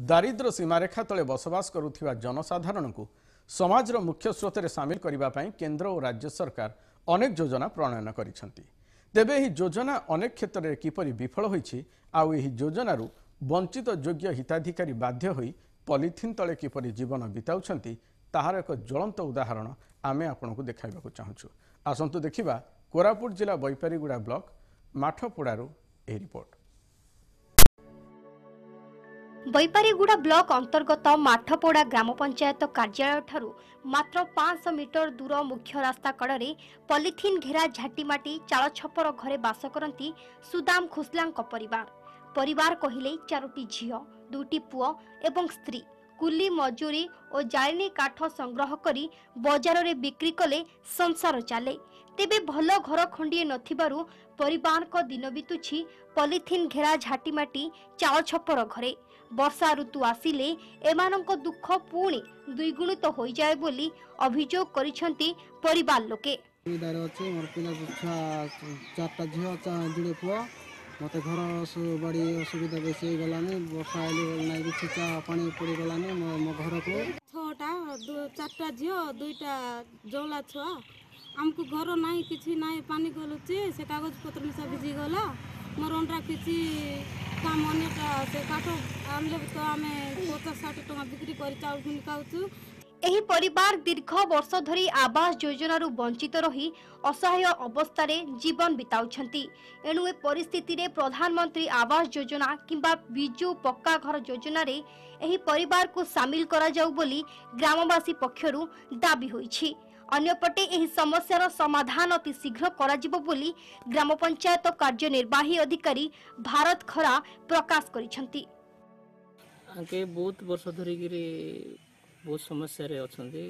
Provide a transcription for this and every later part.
दारिद्र्य सीमारेखा तले बसवास करुथिबा जनसाधारण को समाजर मुख्य स्रोत में सामिल करने केंद्र और राज्य सरकार अनेक योजना प्रणयन करिसेंती। तेबे यह योजना अनेक क्षेत्र में किपरि विफल होईछि आउ एही योजनारू वंचित योग्य हिताधिकारी बाध्य होई पॉलिथिन तले किपरि जीवन बिताउछंती ताहार एक ज्वलंत उदाहरण आमे आपनकु देखाइबाकु चाहूछु। आसंतु देखिबा कोरापुट जिला बैपारीगुड़ा ब्लॉक माठपोड़ारू एही रिपोर्ट। बैपारीगुड़ा ब्लॉक अंतर्गत माठपोड़ा ग्राम पंचायत कार्यालय ठारू मात्र 500 मीटर दूर मुख्य रास्ता कड़े पॉलिथिन घेरा झाटीमाटी चाल छपर घरे बास करती सुदाम खुसलांक परिवार कहिले 4टी झियो 2टी पुओ एवं स्त्री कुली मजूरी और जाळेनी काठ संग्रह करी बाजार रे बिक्री कले संसार चले। तेबे भल घर खंडिए नथिबारु परिवार को दिन बितुछि पॉलिथिन घेरा झाटीमाटी चाल छपर घरे। वर्षा ऋतु आसिले एमानंक दुख पुणी द्विगुणित हो जाए बोली अभियोग करिसेंती परिवार लोके। मत घर बड़ी असुविधा बेसी गलानी वर्षा आइले नाइ कि छिचा पानी पड़ी गलानी मो घर को 6टा 4टा झियो 2टा जौला छुआ हमको घर नाइ किछि नाइ पानी गलुचे से कागज पत्र में सब भिजी गला मोर अंडा किछि काम अन्यटा से काठो आमले तो आमे 50-60 टका बिक्री करि चाउल किनि खाउछु। एही परिवार दीर्घ वर्ष धरी आवास योजनारू वंचित रही असहाय अवस्था जीवन बिताउछंती। एणु ए परिस्थिति रे प्रधानमंत्री आवास योजना किंबा बिजू पक्का घर योजना रे एही परिवार को शामिल करा जाऊ बोली ग्रामवासी पक्षरु दाबी होईछि। अन्यपटे एही समस्यार समाधान अति शीघ्र करा जिवो बोली ग्राम पंचायत कार्यनिर्वाही अधिकारी भारत खरा प्रकाश करिसंती। आके बहुत वर्ष धरी गिरी बहुत समस्या रे अछंती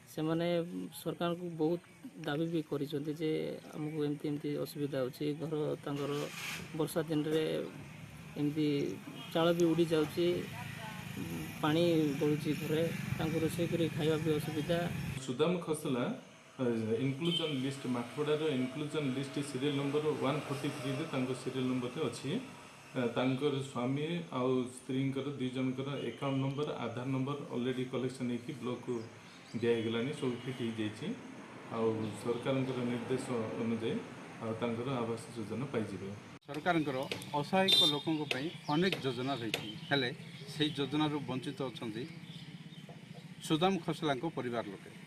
से माने सरकार को बहुत दाबी भी करिसंती जे हमको एमती एमती असुविधा होची घर तांगर वर्षा दिन रे एमती चाळ भी उड़ी जाउची पानी गळुची घरे तांको रोषे करी खाଇବା भी असुविधा। सुदाम खसला इंक्लूजन लिस्ट माठोड़ा रो इंक्लूजन लिस्ट सीरियल नंबर 143 रे तांको सीरियल नंबर रे अछि तांकर स्वामी आउ स्त्रींकर दुई जनकर अकाउंट नंबर आधार नंबर ऑलरेडी कलेक्शन होगी ब्लॉक को दिया गलानी सब फिट हो जाइए आउ सरकार निर्देश अनुजाई आउर आवास योजना पाइबे। सरकार असहायक लोकों अनेक योजना रही हेले से योजना वंचित अच्छा सुदाम खसला परिवार लोके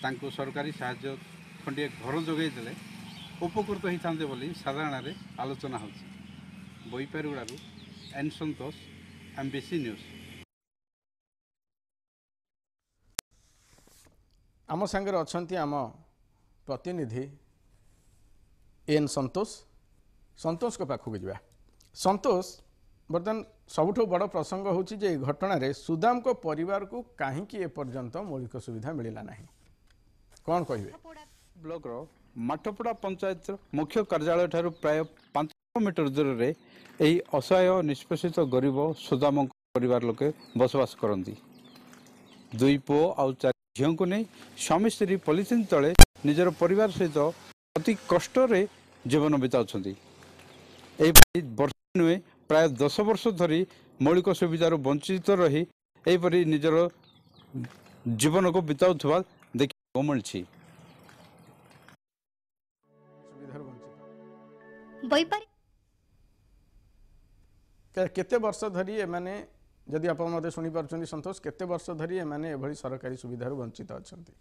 तांको सरकारी साहाय्य खंडिए घर जोगे देले उपकृत होता बोली साधारण आलोचना हो। बैपारीगुड़ारू एन संतोष एमबीसी न्यूज। आम सांगे अच्छा आम प्रतिनिधि एन संतोष को पाखक जा। संतोष बर्तमान सबुठ बड़ प्रसंग होची जे घटना रे सुदाम को परिवार को कहीं एपर्यंत मौलिक सुविधा मिलला नहीं कौन कहिबे? ब्लॉक रो माठपोड़ा पंचायत मुख्य कार्यालय ठारू प्राय 500 मीटर दूर रे एही असहाय निष्पेषित गरीब सुदाम परिवार लोके बसवास करती। 2 पुओ आउ 4 झील को नहीं स्वामी स्त्री पॉलिथिन तले निजर परिवार सहित अति कष्ट रे जीवन बिताउछंती। वर्ष नुहे प्राय 10 वर्ष धरी मौलिक सुविधार वंचित रही एपरी निजर जीवन को बिताउथबा देखिबो मिलछि। केते वर्ष धरी एमाने जदि आप मते सुनी पारछन्ती संतोष केते वर्ष धरी एमाने एभली सरकारी सुविधार वंचित अछन्ती?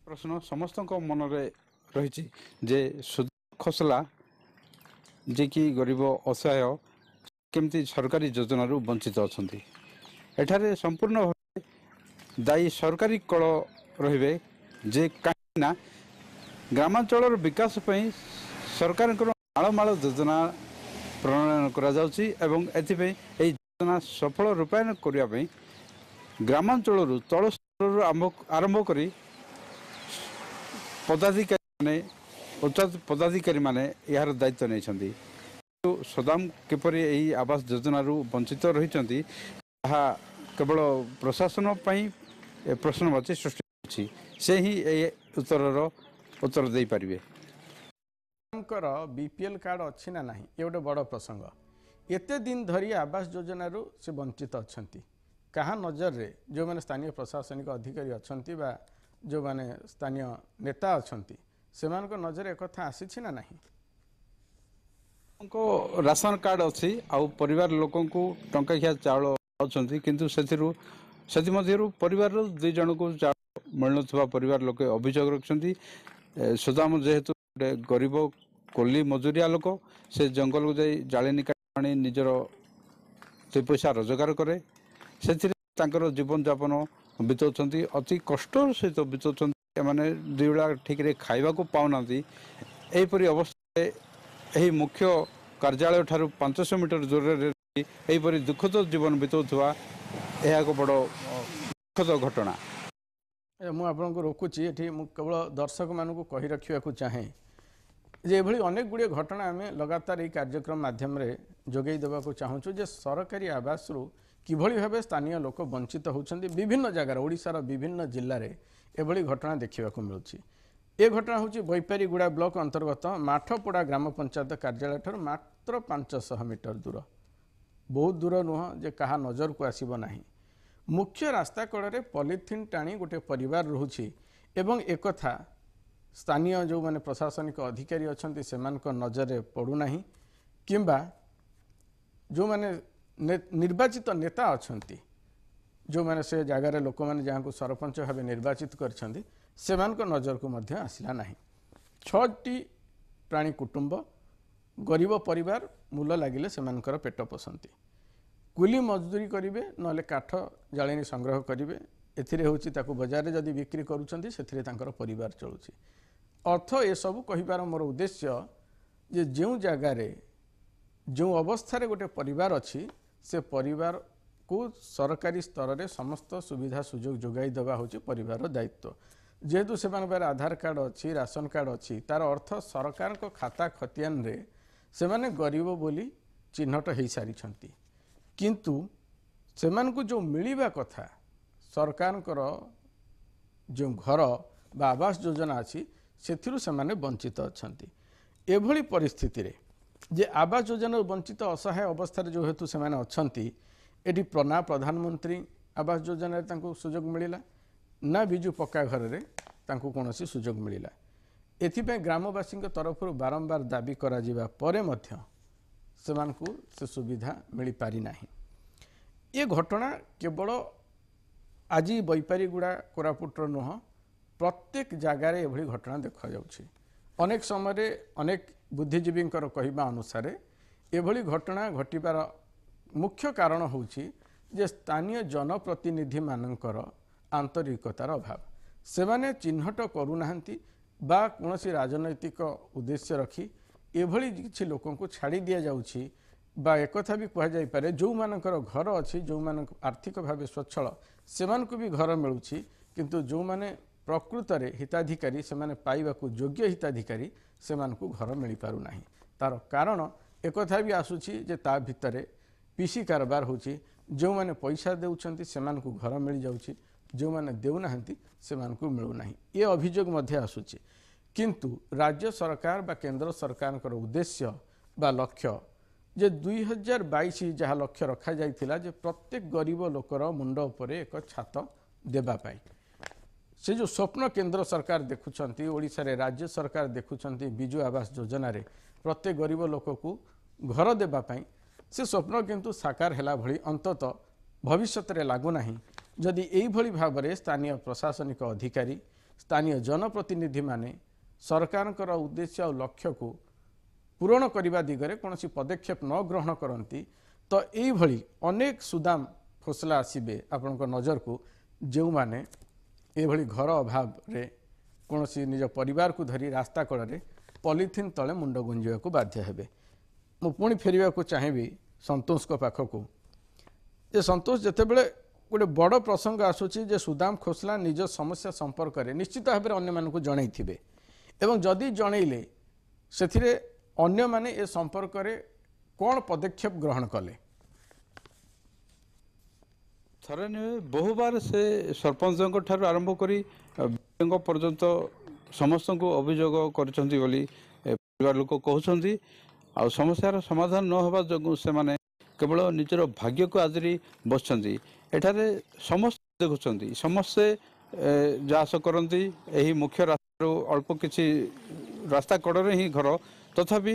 प्रश्न समस्त मन रे रही जे सुदाम खसला जे कि गरीब असहाय केमती सरकारी योजनार वंचित अछन्ती। एठारे संपूर्ण भाव दायी सरकारी कल रहिबे जे काना ग्रामांचल विकास पई सरकार मालमाल योजना प्रणयन करा जाउची एवं एथिपई एई योजना सफल रूपायन करिया पई ग्रामांचल तल स्तर आरंभ करी पदाधिकारी माने उच्च पदाधिकारी माने यार दायित्व नहीं छंती। सुदाम किपरि एई आवास योजना वंचित रही केवल प्रशासन पई प्रश्नवाची सृष्टि से ही उत्तर दे पारिबे। बीपीएल कार्ड अच्छी ना नहीं ये गोटे बड़ प्रसंग एते दिन धरी आवास योजन से वंचित अच्छा क्या नजर रे जो मैंने स्थानीय प्रशासनिक अधिकारी अच्छा जो मैंने स्थानीय नेता अच्छा से नजर एक आसी ना नहीं राशन कार्ड अच्छी आउ परिवार लोक टंकाखिया चाउल पाँच किंतु से परिवार दुई जन को चाउल मिलुवा परिवार लोके अभियोग रखिंट सुदाम जेहेतु गोटे गरीब कोली मजूरिया लोक से जंगल को जाई जालेनी काटी निजर दुई पैसा रोजगार करे से जीवन यापन बिताउं अति कष्ट सहित बिताउं एमाने दुई बेला ठीक खाइबा को पाऊना यहीपरी अवस्था यही मुख्य कार्यालय ठारू 500 मीटर दूर यहीपरी दुखद जीवन बिताउवा यह एक बड़ दुखद घटना मुझे रोकुची ये केवल दर्शक मानू कही रखा चाहे जे भली अनेक गुड़े घटना आम लगातार ये कार्यक्रम माध्यम जोगई देवा चाहूँ जे सरकारी आवास रु किभली भाव स्थानीय लोक वंचित होती विभिन्न जगार ओडिशार विभिन्न जिले में एभली घटना देखा मिलूँ ए घटना हूँ बैपारीगुड़ा ब्लॉक अंतर्गत माठपड़ा ग्राम पंचायत कार्यालय ठार मात्र 500 मीटर दूर बहुत दूर नुह जे कहा नजर को आसब ना मुख्य रास्ता कड़े पॉलिथिन टाणी गोटे परिवार रोचे एवं एक स्थानीय जो माने प्रशासनिक अधिकारी अच्छा से नजर पड़ूना किंबा जो माने निर्वाचित नेता अच्छा जो माने से जगार लोक मैंने जहाँ को सरपंच भाव निर्वाचित कर नजर को मध्य आसला ना 6टी प्राणी कुटुंब गरीब परिवार मूल लगिले से पेट पोषंती कुली मजदूरी करेंगे ना काठ जाले संग्रह करेंगे ए बजार जदि बिक्री कर परिवार चलुची अर्थ ए सब कहिबार मोर उद्देश्य जे जो जगार जो अवस्था गोटे परिवार अच्छी से परिवार को सरकारी स्तर में समस्त सुविधा सुजोग जोगाई देवा हूँ परिवार दायित्व जेहेतु से आधार कार्ड अच्छी राशन कार्ड अच्छी तार अर्थ सरकार को खाता खतियान रे से माने गरीब बोली चिन्हट हो सारी किंतु से को जो मिलवा कथा सरकार जो घर बा आवास योजना अच्छी से माने वंचित अच्छा एभली परिस्थिति रे जे आवास योजना वंचित असहाय अवस्था जो हेतु से माने अच्छा एटी ना प्रधानमंत्री आवास योजना सुजोग मिलला ना बिजु पक्का घर रे कौन सुजोग मिलला एथिपाई ग्रामवासी तरफ बारंबार दाबी करा जिबा परे मध्य सेमानकु से सुविधा मिल पारि नाही। ये घटना केवल आज बैपारीगुड़ा कोरापुटर नुह प्रत्येक जगार एभली घटना देखा जाउछि अनेक समय अनेक बुद्धिजीवी कहवा अनुसार एभली घटना घटिबार मुख्य कारण होछि जे स्थानीय जनप्रतिनिधि मानकर आंतरिकतार अभाव से माने चिन्हट करूनाहांती बा कौनसी राजनैतिक उद्देश्य रखी एभली किछि लोकों को छाड़ी दिया जाउछि बा एकथा भी कह जाई पारे जो मानकर घर अच्छी जो मान आर्थिक भाव स्वच्छल से भी घर मिलूछि किंतु जो माने प्रकृत रे हिताधिकारी से माने पाइबाकू योग्य हिताधिकारी से घर मिल पारु नाही तार कारण एकथा भी आसुछि जे ता भितरे पीसी कारबार होछि जो माने पैसा देउछंती से घर मिल जाउछि जो माने देउनाहांती से मिलू नाही ये अभियोग मध्य आसुछि किंतु राज्य सरकार बा केंद्र सरकार उद्देश्य बा लक्ष्य जे 2022 जहाँ लक्ष्य रखा जाइथिला जे प्रत्येक गरीब लोकर मुंड उपरे एक छात देबा पाई से जो स्वप्न केंद्र सरकार देखुछंती ओडिशा रे राज्य सरकार देखुछंती बिजु आवास योजना रे प्रत्येक गरीब लोक को घर देबा पाई से स्वप्न किंतु साकार हैला भली अंतत भविष्यत रे लागू नाही जदि एई भली भाव रे स्थानीय प्रशासनिक अधिकारी स्थानीय जनप्रतिनिधि माने सरकार उद्देश्य और लक्ष्य को पूरण करने दिगरे कौन पदक्षेप न ग्रहण करती तो यही अनेक सुदाम खोसला आसबे आपण नजर को जो माने एभली घर अभाव रे कौन निज परिवार को धरी रास्ता कड़े पॉलिथिन तले मुंड गुंजा को बाध्य हेबे। मु पुणी फेरिया को चाहिए संतोष को पाखक ये संतोष जितेबले गोटे बड़ प्रसंग आसूची जे सुदाम खोसला निज समस्या संपर्क में निश्चित भाव में अन्य मानक जन थे एवं जदि जनइले से अन्य माने ए संपर्क में कौन पदक्षेप ग्रहण कले थरे नुहे बहुबार से सरपंच ठार आरंभ करी पर्यंत समस्त को अभियोग कर परिवार लोक कहते आ समस्यार समाधान न होगा जो से माने କେବଳ ନିଜର ଭାଗ୍ୟକୁ ଆଦରି ବସିଛନ୍ତି। ଏଠାରେ ସମସ୍ତେ ଦେଖୁଛନ୍ତି, ସମସ୍ତେ ଯା ଆସ କରନ୍ତି ଏହି ମୁଖ୍ୟ ରାସ୍ତାରୁ ଅଳ୍ପ କିଛି ରାସ୍ତା କଡ଼ରେ ହିଁ ଘର, ତଥାପି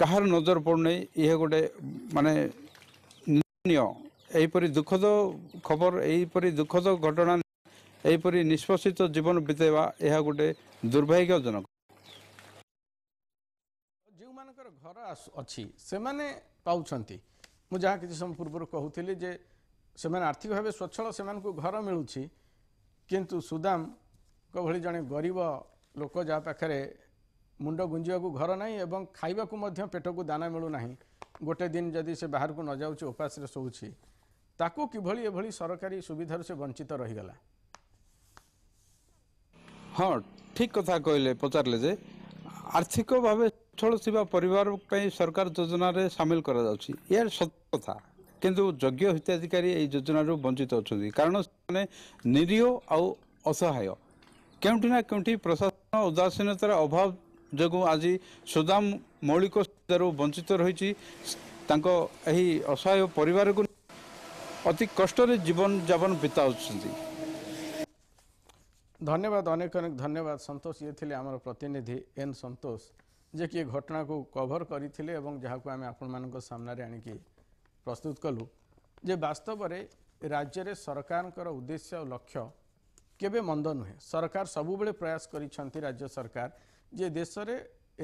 କାହାର ନଜର ପଡ଼ୁନାହିଁ। ଇଏ ଗୋଟେ ମାନେ ନିନ୍ଦନୀୟ, ଏହିପରି ଦୁଃଖଦ ଖବର, ଏହିପରି ଦୁଃଖଦ ଘଟଣା, ଏହିପରି ନିଷ୍ପେଷିତ ଜୀବନ ବିତେଇବା ଏହା ଗୋଟେ ଦୁର୍ଭାଗ୍ୟଜନକ। ଯେଉଁମାନଙ୍କର ଘର ଅଛି ସେମାନେ ପାଉଛନ୍ତି। ମୁଁ ଯାହା କିଛି ସମୟ ପୂର୍ବରୁ କହୁଥିଲି ଯେ ସେମାନେ ଆର୍ଥିକ ଭାବେ ସ୍ୱଚ୍ଛଳ, ସେମାନଙ୍କୁ ଘର ମିଳୁଛି, କିନ୍ତୁ ସୁଦାମଙ୍କ ଭଳି ଜଣେ ଗରିବ ଲୋକ ଯାହା ପାଖରେ ମୁଣ୍ଡ ଗୁଞ୍ଜିବାକୁ ଘର ନାହିଁ ଏବଂ ଖାଇବାକୁ ମଧ୍ୟ ପେଟକୁ ଦାନା ମିଳୁନାହିଁ, ଗୋଟେ ଦିନ ଯଦି ସେ ବାହାରକୁ ନ ଯାଉଛି ଉପାସରେ ଶୋଉଛି, ତାକୁ କିଭଳି ଏଭଳି ସରକାରୀ ସୁବିଧାରୁ ସେ ବଞ୍ଚିତ ରହିଗଲା? ହଁ, ଠିକ୍ କଥା କହିଲେ, ପଚାରିଲେ ଯେ ଆର୍ଥିକ ଭାବେ ସଚ୍ଛଳ ଥିବା ପରିବାର ପାଇଁ ସରକାର ଯୋଜନାରେ ସାମିଲ କରାଯାଉଛି, ଏହା ସତ କଥା। କିନ୍ତୁ ଯୋଗ୍ୟ ହିତାଧିକାରୀ ଏହି ଯୋଜନାରୁ ବଞ୍ଚିତ ଅଛନ୍ତି, କାରଣ ସେମାନେ ନିରୀହ ଆଉ ଅସହାୟ। କେଉଁଠି ନା କେଉଁଠି ପ୍ରଶାସନ ଉଦାସୀନତାର ଅଭାବ ଯୋଗୁଁ ଆଜି ସୁଦାମ ମୌଳିକ ସୁବିଧାରୁ ବଞ୍ଚିତ ରହିଛି। ତାଙ୍କ ଏହି ଅସହାୟ ପରିବାରକୁ ଅତି କଷ୍ଟରେ ଜୀବନଯାପନ ବିତାଉଛନ୍ତି। ଧନ୍ୟବାଦ, ଅନେକ ଅନେକ ଧନ୍ୟବାଦ ସନ୍ତୋଷ। ଇଏ ଥିଲେ ଆମର ପ୍ରତିନିଧି ଏନ୍ ସନ୍ତୋଷ, ଯେ କି ଘଟଣାକୁ କଭର କରିଥିଲେ ଏବଂ ଯାହାକୁ ଆମେ ଆପଣମାନଙ୍କ ସାମ୍ନାରେ ଆଣିକି ପ୍ରସ୍ତୁତ କଲୁ ଯେ ବାସ୍ତବରେ ରାଜ୍ୟରେ ସରକାରଙ୍କର ଉଦ୍ଦେଶ୍ୟ ଓ ଲକ୍ଷ୍ୟ କେବେ ମନ୍ଦ ନୁହେଁ। ସରକାର ସବୁବେଳେ ପ୍ରୟାସ କରିଛନ୍ତି, ରାଜ୍ୟ ସରକାର, ଯେ ଦେଶରେ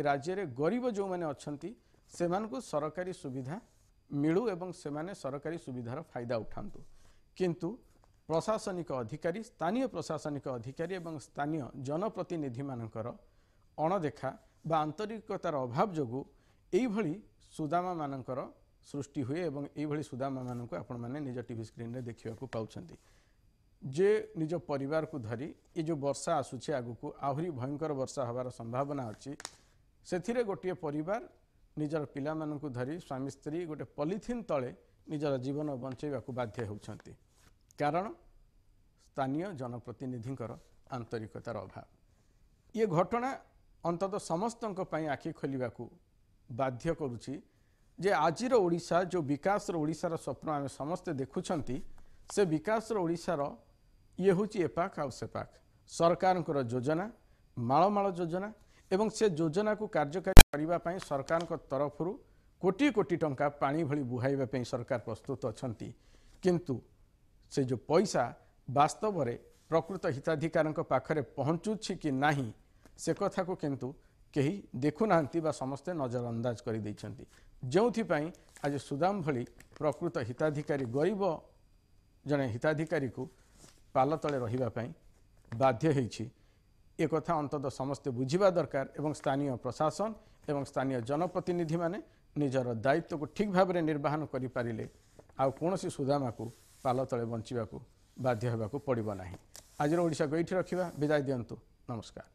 ରାଜ୍ୟରେ ଗରିବ ଯେଉଁମାନେ ଅଛନ୍ତି ସେମାନଙ୍କୁ ସରକାରୀ ସୁବିଧା ମିଳୁ ଏବଂ ସେମାନେ ସରକାରୀ ସୁବିଧାର ଫାଇଦା ଉଠାନ୍ତୁ। କିନ୍ତୁ ପ୍ରଶାସନିକ ଅଧିକାରୀ, ସ୍ଥାନୀୟ ପ୍ରଶାସନିକ ଅଧିକାରୀ ଏବଂ ସ୍ଥାନୀୟ ଜନପ୍ରତିନିଧିମାନଙ୍କର ଅଣଦେଖା ବା ଆନ୍ତରିକତାର ଅଭାବ ଯୋଗୁଁ ଏଇଭଳି ସୁଦାମାମାନଙ୍କର ସୃଷ୍ଟି ହୁଏ ଏବଂ ଏଇଭଳି ସୁଦାମାମାନଙ୍କୁ ଆପଣମାନେ ନିଜ ଟିଭି ସ୍କ୍ରିନ୍ରେ ଦେଖିବାକୁ ପାଉଛନ୍ତି। ଯେ ନିଜ ପରିବାରକୁ ଧରି ଏ ଯେଉଁ ବର୍ଷା ଆସୁଛି ଆଗକୁ ଆହୁରି ଭୟଙ୍କର ବର୍ଷା ହେବାର ସମ୍ଭାବନା ଅଛି, ସେଥିରେ ଗୋଟିଏ ପରିବାର ନିଜର ପିଲାମାନଙ୍କୁ ଧରି ସ୍ୱାମୀ ସ୍ତ୍ରୀ ଗୋଟେ ପଲିଥିନ୍ ତଳେ ନିଜର ଜୀବନ ବଞ୍ଚାଇବାକୁ ବାଧ୍ୟ ହେଉଛନ୍ତି, କାରଣ ସ୍ଥାନୀୟ ଜନପ୍ରତିନିଧିଙ୍କର ଆନ୍ତରିକତାର ଅଭାବ। ଇଏ ଘଟଣା ଅନ୍ତତଃ ସମସ୍ତଙ୍କ ପାଇଁ ଆଖି ଖୋଲିବାକୁ ବାଧ୍ୟ କରୁଛି ଯେ ଆଜିର ଓଡ଼ିଶା, ଯେଉଁ ବିକାଶର ଓଡ଼ିଶାର ସ୍ୱପ୍ନ ଆମେ ସମସ୍ତେ ଦେଖୁଛନ୍ତି, ସେ ବିକାଶର ଓଡ଼ିଶାର ଇଏ ହେଉଛି ଏପାଖ ଆଉ ସେପାଖ। ସରକାରଙ୍କର ଯୋଜନା, ମାଳମାଳ ଯୋଜନା ଏବଂ ସେ ଯୋଜନାକୁ କାର୍ଯ୍ୟକାରୀ କରିବା ପାଇଁ ସରକାରଙ୍କ ତରଫରୁ କୋଟି କୋଟି ଟଙ୍କା ପାଣି ଭଳି ବୁହାଇବା ପାଇଁ ସରକାର ପ୍ରସ୍ତୁତ ଅଛନ୍ତି, କିନ୍ତୁ ସେ ଯେଉଁ ପଇସା ବାସ୍ତବରେ ପ୍ରକୃତ ହିତାଧିକାରୀଙ୍କ ପାଖରେ ପହଞ୍ଚୁଛି କି ନାହିଁ ସେ କଥାକୁ କିନ୍ତୁ କେହି ଦେଖୁନାହାନ୍ତି ବା ସମସ୍ତେ ନଜରଅନ୍ଦାଜ କରିଦେଇଛନ୍ତି। ଯେଉଁଥିପାଇଁ ଆଜି ସୁଦାମ ଭଳି ପ୍ରକୃତ ହିତାଧିକାରୀ, ଗରିବ ଜଣେ ହିତାଧିକାରୀକୁ ପାଲ ତଳେ ରହିବା ପାଇଁ ବାଧ୍ୟ ହେଇଛି। ଏକଥା ଅନ୍ତତଃ ସମସ୍ତେ ବୁଝିବା ଦରକାର ଏବଂ ସ୍ଥାନୀୟ ପ୍ରଶାସନ ଏବଂ ସ୍ଥାନୀୟ ଜନପ୍ରତିନିଧିମାନେ ନିଜର ଦାୟିତ୍ୱକୁ ଠିକ୍ ଭାବରେ ନିର୍ବାହନ କରିପାରିଲେ ଆଉ କୌଣସି ସୁଦାମାକୁ ପାଲ ତଳେ ବଞ୍ଚିବାକୁ ବାଧ୍ୟ ହେବାକୁ ପଡ଼ିବ ନାହିଁ। ଆଜିର ଓଡ଼ିଶାକୁ ଏଇଠି ରଖିବା, ବିଦାୟ ଦିଅନ୍ତୁ, ନମସ୍କାର।